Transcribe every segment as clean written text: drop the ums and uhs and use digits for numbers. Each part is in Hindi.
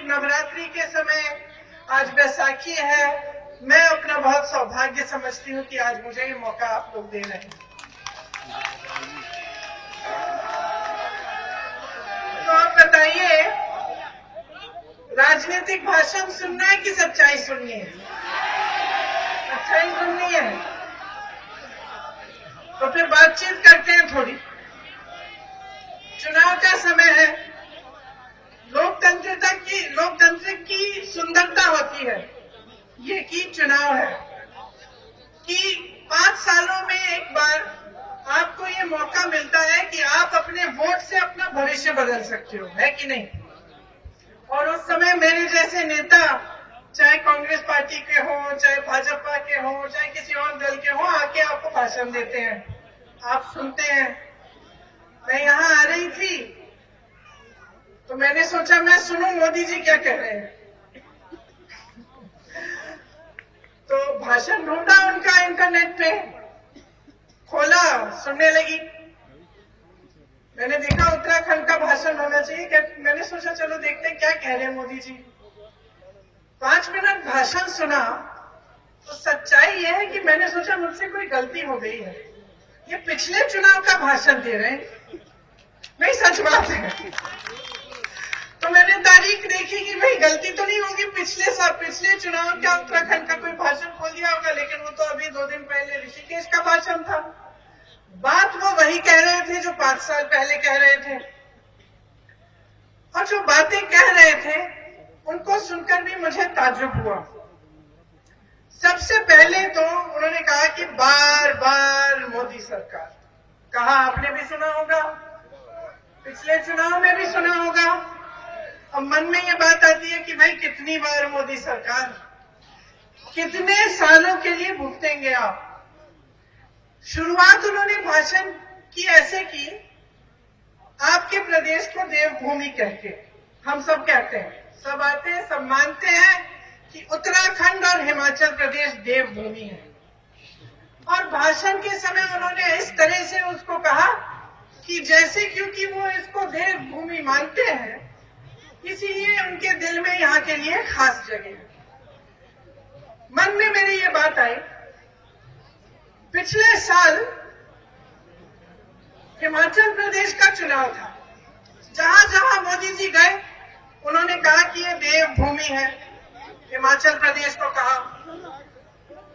नवरात्रि के समय आज बैसाखी है। मैं अपना बहुत सौभाग्य समझती हूँ कि आज मुझे ये मौका आप लोग दे रहे हैं। तो आप बताइए, राजनीतिक भाषण सुनना है कि सच्चाई सुननी है? सच्चाई सुननी है तो फिर बातचीत करते हैं थोड़ी। चुनाव का समय है। लोकतंत्र की सुंदरता होती है ये कि चुनाव है कि 5 सालों में एक बार आपको ये मौका मिलता है कि आप अपने वोट से अपना भविष्य बदल सकते हो, है कि नहीं? और उस समय मेरे जैसे नेता, चाहे कांग्रेस पार्टी के हो, चाहे भाजपा के हो, चाहे किसी और दल के हो, आके आपको भाषण देते हैं, आप सुनते हैं। मैं यहाँ आ रही थी तो मैंने सोचा मैं सुनूं मोदी जी क्या कह रहे हैं। तो भाषण ढूंढा उनका, इंटरनेट पे खोला, सुनने लगी। मैंने देखा उत्तराखंड का भाषण होना चाहिए। मैंने सोचा चलो देखते हैं क्या कह रहे हैं मोदी जी। 5 मिनट भाषण सुना तो सच्चाई यह है कि मैंने सोचा मुझसे कोई गलती हो गई है। ये पिछले चुनाव का भाषण दे रहे हैं। नहीं, सच बात है। तो मैंने तारीख देखी कि भाई गलती तो नहीं होगी, पिछले चुनाव का उत्तराखंड का कोई भाषण खोल दिया होगा, लेकिन वो तो अभी 2 दिन पहले ऋषिकेश का भाषण था। बात वो वही कह रहे थे जो 5 साल पहले कह रहे थे। और जो बातें कह रहे थे उनको सुनकर भी मुझे ताज्जुब हुआ। सबसे पहले तो उन्होंने कहा कि बार बार मोदी सरकार। कहा आपने भी सुना होगा, पिछले चुनाव में भी सुना होगा। अब मन में ये बात आती है कि भाई कितनी बार मोदी सरकार, कितने सालों के लिए भुगतेंगे आप? शुरुआत उन्होंने भाषण की ऐसे की, आपके प्रदेश को देवभूमि कहके। हम सब कहते हैं, सब आते हैं, सब मानते हैं कि उत्तराखंड और हिमाचल प्रदेश देवभूमि है। और भाषण के समय उन्होंने इस तरह से उसको कहा कि जैसे क्योंकि वो इसको देवभूमि मानते हैं, इसीलिए उनके दिल में यहाँ के लिए खास जगह है। मन में मेरी ये बात आई, पिछले साल हिमाचल प्रदेश का चुनाव था। जहां जहां मोदी जी गए उन्होंने कहा कि ये देवभूमि है, हिमाचल प्रदेश को कहा।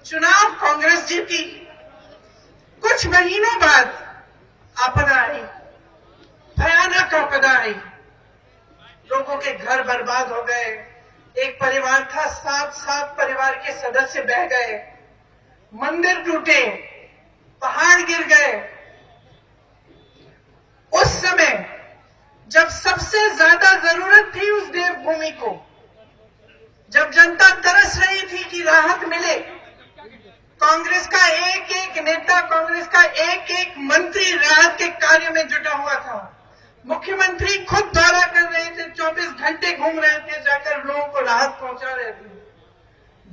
चुनाव कांग्रेस जीती। कुछ महीनों बाद आपदा आई, भयानक आपदा आई। लोगों के घर बर्बाद हो गए। एक परिवार था, 7 परिवार के सदस्य बह गए, मंदिर टूटे, पहाड़ गिर गए। उस समय जब सबसे ज्यादा जरूरत थी उस देवभूमि को, जब जनता तरस रही थी कि राहत मिले, कांग्रेस का एक एक नेता, कांग्रेस का एक एक मंत्री राहत के कार्य में जुटा हुआ था। मुख्यमंत्री खुद दौरा कर रहे थे, 24 घंटे घूम रहे थे, जाकर लोगों को राहत पहुंचा रहे थे।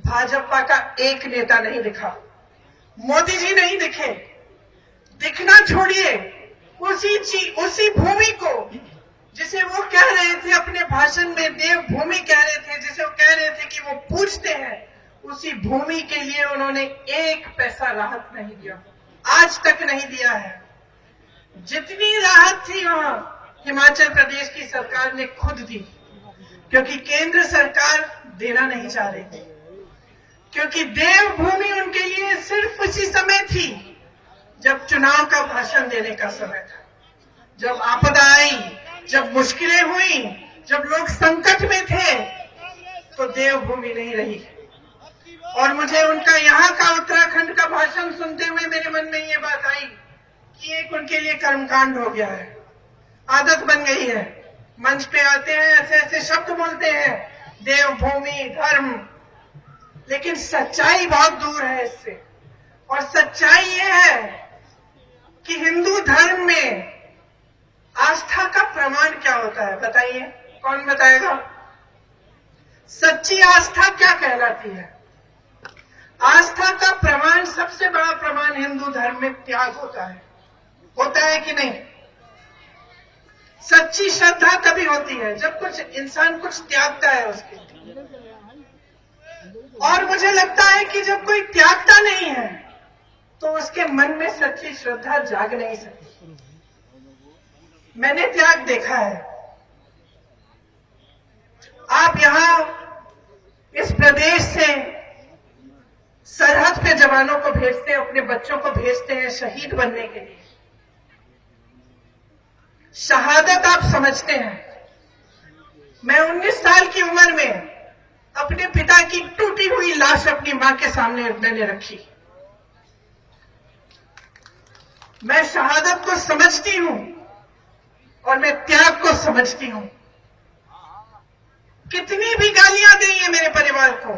भाजपा का एक नेता नहीं दिखा, मोदी जी नहीं दिखे। दिखना छोड़िए, उसी भूमि को जिसे वो कह रहे थे अपने भाषण में देवभूमि कह रहे थे, जिसे वो कह रहे थे कि वो पूजते हैं, उसी भूमि के लिए उन्होंने 1 पैसा राहत नहीं दिया, आज तक नहीं दिया है। जितनी राहत थी वहां हिमाचल प्रदेश की सरकार ने खुद दी, क्योंकि केंद्र सरकार देना नहीं चाह रही थी। क्योंकि देवभूमि उनके लिए सिर्फ उसी समय थी जब चुनाव का भाषण देने का समय था, जब आपदा आई, जब मुश्किलें हुई, जब लोग संकट में थे, तो देवभूमि नहीं रही। और मुझे उनका यहाँ का उत्तराखंड का भाषण सुनते हुए मेरे मन में ये बात आई कि एक उनके लिए कर्मकांड हो गया है, आदत बन गई है। मंच पे आते हैं, ऐसे ऐसे शब्द बोलते हैं, देवभूमि, धर्म, लेकिन सच्चाई बहुत दूर है इससे। और सच्चाई ये है कि हिंदू धर्म में आस्था का प्रमाण क्या होता है? बताइए, कौन बताएगा? सच्ची आस्था क्या कहलाती है? आस्था का प्रमाण, सबसे बड़ा प्रमाण हिंदू धर्म में त्याग होता है कि नहीं? सच्ची श्रद्धा तभी होती है जब कुछ इंसान कुछ त्यागता है उसके लिए। और मुझे लगता है कि जब कोई त्यागता नहीं है तो उसके मन में सच्ची श्रद्धा जाग नहीं सकती। मैंने त्याग देखा है। आप यहां इस प्रदेश से सरहद पे जवानों को भेजते हैं, अपने बच्चों को भेजते हैं शहीद बनने के लिए। शहादत आप समझते हैं। मैं 19 साल की उम्र में अपने पिता की टूटी हुई लाश अपनी मां के सामने मैंने रखी। मैं शहादत को समझती हूं और मैं त्याग को समझती हूं। कितनी भी गालियां दी है मेरे परिवार को,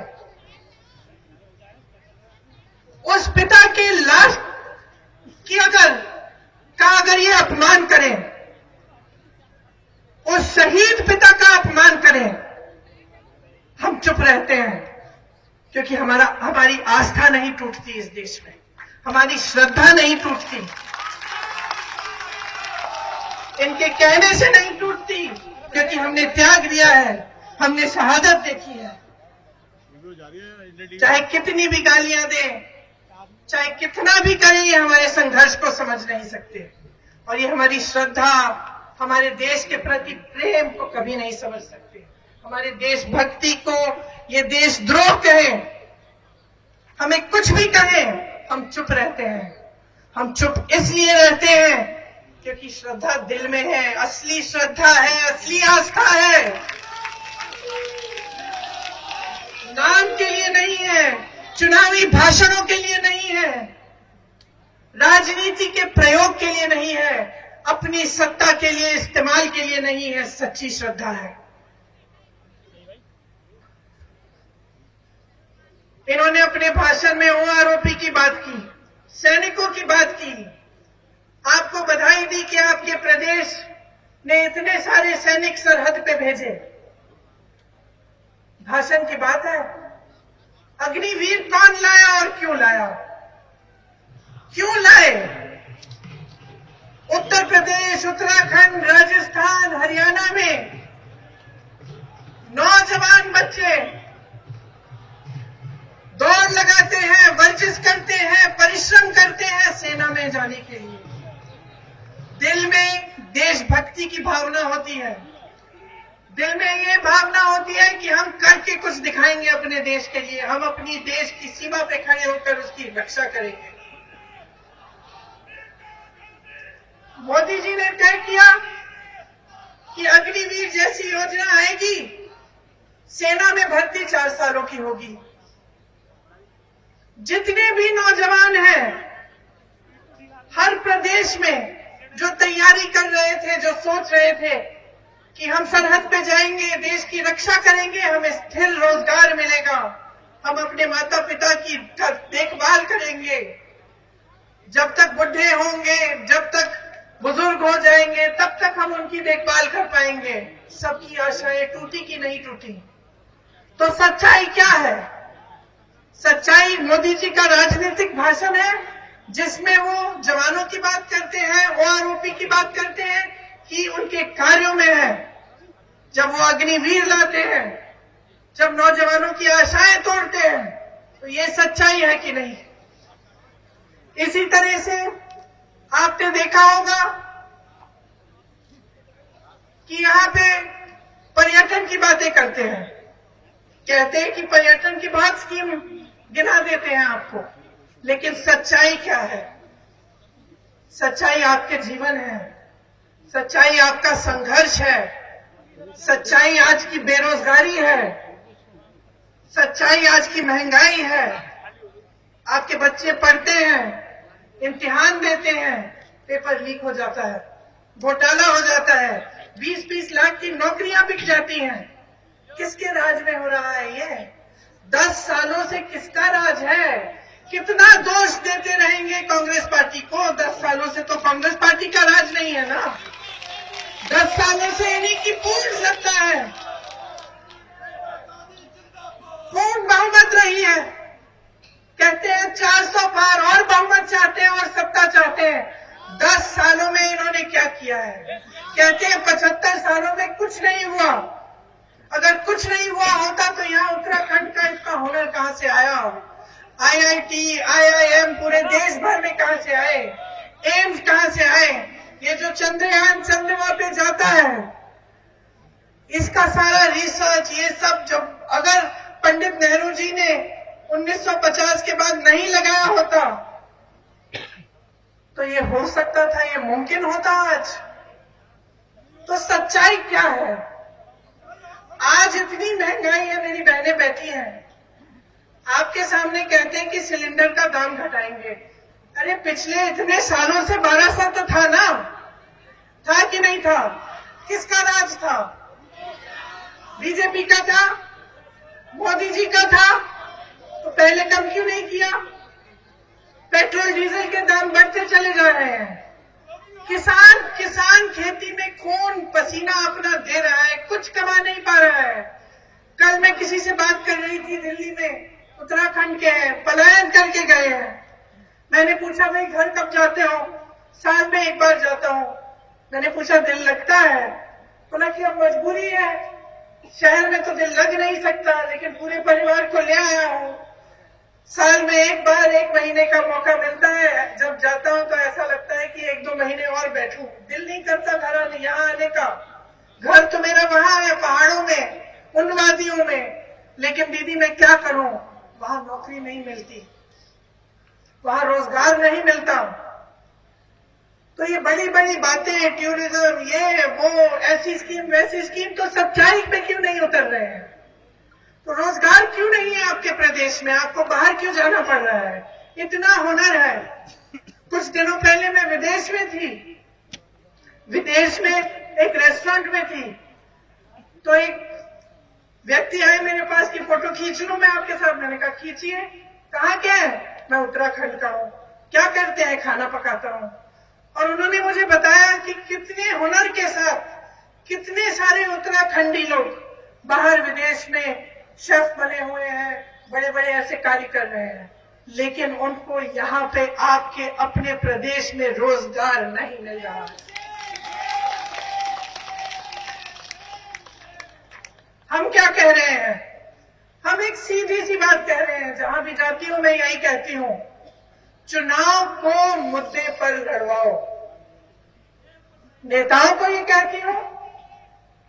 उस पिता के लाश की अगर ये अपमान करें, उस शहीद पिता का अपमान करें, हम चुप रहते हैं क्योंकि हमारी आस्था नहीं टूटती इस देश में, हमारी श्रद्धा नहीं टूटती, इनके कहने से नहीं टूटती क्योंकि हमने त्याग दिया है, हमने शहादत देखी है। चाहे कितनी भी गालियां दें, चाहे कितना भी करें, ये हमारे संघर्ष को समझ नहीं सकते और ये हमारी श्रद्धा, हमारे देश के प्रति प्रेम को कभी नहीं समझ सकते। हमारे देशभक्ति को ये देशद्रोह कहें, हमें कुछ भी कहें, हम चुप रहते हैं। हम चुप इसलिए रहते हैं क्योंकि श्रद्धा दिल में है, असली श्रद्धा है, असली आस्था है, नाम के लिए नहीं है, चुनावी भाषणों के लिए नहीं है, राजनीति के प्रयोग के लिए नहीं है, अपनी सत्ता के लिए इस्तेमाल के लिए नहीं है, सच्ची श्रद्धा है। इन्होंने अपने भाषण में ओआरओपी की बात की, सैनिकों की बात की, आपको बधाई दी कि आपके प्रदेश ने इतने सारे सैनिक सरहद पे भेजे। भाषण की बात है। अग्निवीर कौन लाया और क्यों लाया? क्यों लाए? उत्तर प्रदेश, उत्तराखंड, राजस्थान, हरियाणा में नौजवान बच्चे दौड़ लगाते हैं, वर्जिश करते हैं, परिश्रम करते हैं सेना में जाने के लिए। दिल में देशभक्ति की भावना होती है, दिल में ये भावना होती है कि हम करके कुछ दिखाएंगे अपने देश के लिए, हम अपनी देश की सीमा पे खड़े होकर उसकी रक्षा करेंगे। मोदी जी ने तय किया कि अग्निवीर जैसी योजना आएगी, सेना में भर्ती 4 सालों की होगी। जितने भी नौजवान हैं हर प्रदेश में जो तैयारी कर रहे थे, जो सोच रहे थे कि हम सरहद पे जाएंगे, देश की रक्षा करेंगे, हमें स्थिर रोजगार मिलेगा, हम अपने माता पिता की देखभाल करेंगे, जब तक बुढ़े होंगे, जब तक बुजुर्ग हो जाएंगे, तब तक हम उनकी देखभाल कर पाएंगे। सबकी आशाएं टूटी कि नहीं टूटी? तो सच्चाई क्या है? सच्चाई मोदी जी का राजनीतिक भाषण है जिसमें वो जवानों की बात करते हैं, ओआरओपी की बात करते हैं, कि उनके कार्यों में है। जब वो अग्निवीर लाते हैं, जब नौजवानों की आशाएं तोड़ते हैं, तो ये सच्चाई है कि नहीं? इसी तरह से आपने देखा होगा कि यहाँ पे पर्यटन की बातें करते हैं, कहते हैं कि पर्यटन की बहुत स्कीम गिना देते हैं आपको, लेकिन सच्चाई क्या है? सच्चाई आपके जीवन है, सच्चाई आपका संघर्ष है, सच्चाई आज की बेरोजगारी है, सच्चाई आज की महंगाई है। आपके बच्चे पढ़ते हैं, इम्तिहान देते हैं, पेपर लीक हो जाता है, घोटाला हो जाता है, 20-20 लाख की नौकरियां बिक जाती हैं। किसके राज में हो रहा है ये? 10 सालों से किसका राज है? कितना दोष देते रहेंगे कांग्रेस पार्टी को? 10 सालों से तो कांग्रेस पार्टी का राज नहीं है ना, 10 सालों से इन्हीं की पूर्ण सत्ता है, पूर्ण बहुमत रही है। कहते हैं 400 पार और बहुमत चाहते हैं और सत्ता चाहते हैं। 10 सालों में इन्होंने इन्होंने क्या किया है। कहते हैं 75 सालों में कुछ नहीं हुआ। अगर कुछ नहीं हुआ होता तो यहाँ उत्तराखंड का इतना हुनर कहां से आया? IIT, IIM पूरे देश भर में कहां से आए? एम्स कहां से आए? ये जो चंद्रयान चंद्रमा पे जाता है, इसका सारा रिसर्च, ये सब जब अगर पंडित नेहरू जी ने 1950 के बाद नहीं लगाया होता तो ये हो सकता था, ये मुमकिन होता आज? तो सच्चाई क्या है? आज इतनी महंगाई है, मेरी बहनें बैठी हैं, आपके सामने कहते हैं कि सिलेंडर का दाम घटाएंगे। अरे पिछले इतने सालों से 1200 तो था ना, था कि नहीं था? किसका राज था? बीजेपी का था? मोदी जी का था? तो पहले कम क्यों नहीं किया? पेट्रोल डीजल के दाम बढ़ते चले जा रहे हैं। किसान खेती में खून पसीना अपना दे रहा है, कुछ कमा नहीं पा रहा है। कल मैं किसी से बात कर रही थी, दिल्ली में, उत्तराखंड के हैं, पलायन करके गए हैं। मैंने पूछा भाई घर कब जाते हो? साल में एक बार जाता हूं। मैंने पूछा दिल लगता है? बोला कि अब मजबूरी है, शहर में तो दिल लग नहीं सकता, लेकिन पूरे परिवार को ले आया हूं। साल में एक बार 1 महीने का मौका मिलता है, जब जाता हूं तो ऐसा लगता है कि 1-2 महीने और बैठूं। दिल नहीं करता घर यहाँ आने का। घर तो मेरा वहां है, पहाड़ों में, उन वादियों में, लेकिन दीदी मैं क्या करूं? वहां नौकरी नहीं मिलती, वहां रोजगार नहीं मिलता। तो ये बड़ी बड़ी बातें, टूरिज्म, ये वो, ऐसी स्कीम वैसी स्कीम, तो सच्चाई पे क्यों नहीं उतर रहे हैं? तो रोजगार क्यों नहीं है आपके प्रदेश में? आपको बाहर क्यों जाना पड़ रहा है? इतना हुनर है। कुछ दिनों पहले मैं विदेश में थी, विदेश में एक रेस्टोरेंट में थी, तो एक व्यक्ति आए मेरे पास कि फोटो खींच लूं मैं आपके साथ। मैंने कहा खींचिए। कहाँ के हैं? मैं उत्तराखंड का हूं। क्या करते हैं? खाना पकाता हूं। और उन्होंने मुझे बताया कि कितने हुनर के साथ कितने सारे उत्तराखंडी लोग बाहर विदेश में शेफ बने हुए हैं, बड़े बड़े ऐसे कार्य कर रहे हैं, लेकिन उनको यहाँ पे आपके अपने प्रदेश में रोजगार नहीं मिल रहा। हम क्या कह रहे हैं? हम एक सीधी सी बात कह रहे हैं, जहां भी जाती हूं मैं यही कहती हूं, चुनाव को मुद्दे पर लड़वाओ। नेताओं को ये कहती हूं,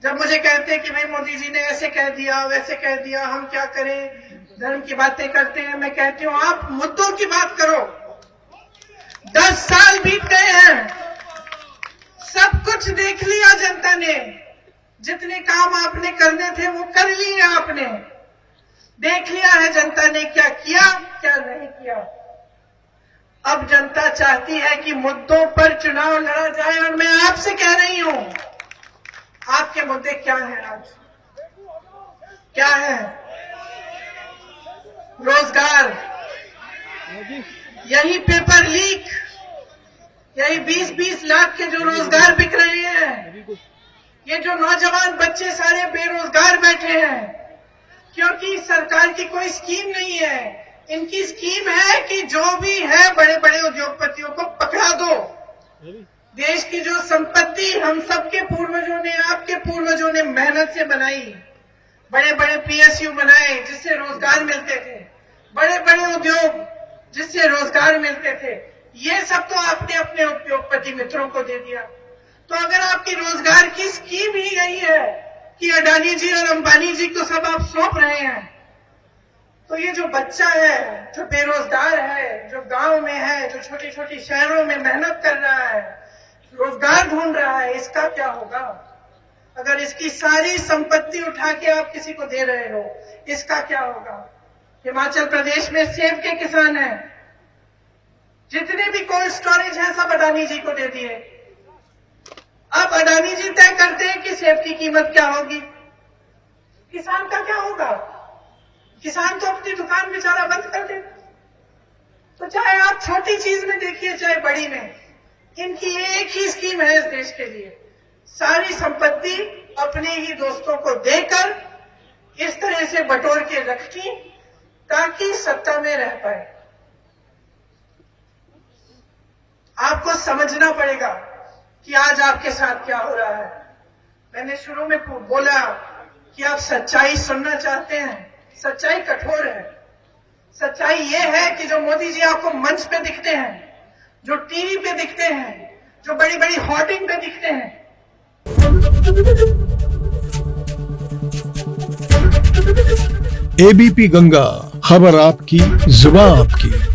जब मुझे कहते हैं कि भाई मोदी जी ने ऐसे कह दिया, वैसे कह दिया, हम क्या करें, धर्म की बातें करते हैं, मैं कहती हूं आप मुद्दों की बात करो। 10 साल बीत गए हैं, सब कुछ देख लिया जनता ने। जितने काम आपने करने थे वो कर लिए आपने, देख लिया है जनता ने क्या किया क्या नहीं किया। अब जनता चाहती है कि मुद्दों पर चुनाव लड़ा जाए, और मैं आपसे कह रही हूं, आपके मुद्दे क्या हैं आज? क्या है? रोजगार, यही पेपर लीक, यही 20-20 लाख के जो रोजगार बिक रहे हैं, ये जो नौजवान बच्चे सारे बेरोजगार बैठे हैं, क्योंकि सरकार की कोई स्कीम नहीं है। इनकी स्कीम है कि जो भी है बड़े बड़े उद्योगपतियों को पकड़ा दो। देश की जो संपत्ति हम सबके पूर्वजों ने, आपके पूर्वजों ने मेहनत से बनाई, बड़े बड़े PSU बनाए जिससे रोजगार मिलते थे, बड़े बड़े उद्योग जिससे रोजगार मिलते थे, ये सब तो आपने अपने उद्योगपति मित्रों को दे दिया। तो अगर आपकी रोजगार की स्कीम ही यही है कि अडानी जी और अंबानी जी को सब आप सौंप रहे हैं, तो ये जो बच्चा है, जो बेरोजगार है, जो गांव में है, जो छोटी छोटी शहरों में मेहनत कर रहा है, रोजगार ढूंढ रहा है, इसका क्या होगा? अगर इसकी सारी संपत्ति उठा के आप किसी को दे रहे हो, इसका क्या होगा? हिमाचल प्रदेश में सेब के किसान हैं, जितने भी कोल्ड स्टोरेज हैं सब अडानी जी को दे दिए। अब अडानी जी तय करते हैं कि सेब की कीमत क्या होगी, किसान का क्या होगा? किसान तो अपनी दुकान बेचारा बंद कर देगा। तो चाहे आप छोटी चीज में देखिए चाहे बड़ी में, इनकी एक ही स्कीम है इस देश के लिए, सारी संपत्ति अपने ही दोस्तों को देकर इस तरह से बटोर के रखी ताकि सत्ता में रह पाए। आपको समझना पड़ेगा कि आज आपके साथ क्या हो रहा है। मैंने शुरू में बोला कि आप सच्चाई सुनना चाहते हैं। सच्चाई कठोर है। सच्चाई ये है कि जो मोदी जी आपको मंच पे दिखते हैं, जो टीवी पे दिखते हैं, जो बड़ी बड़ी होर्डिंग पे दिखते हैं, एबीपी गंगा, खबर आपकी, जुबान आपकी।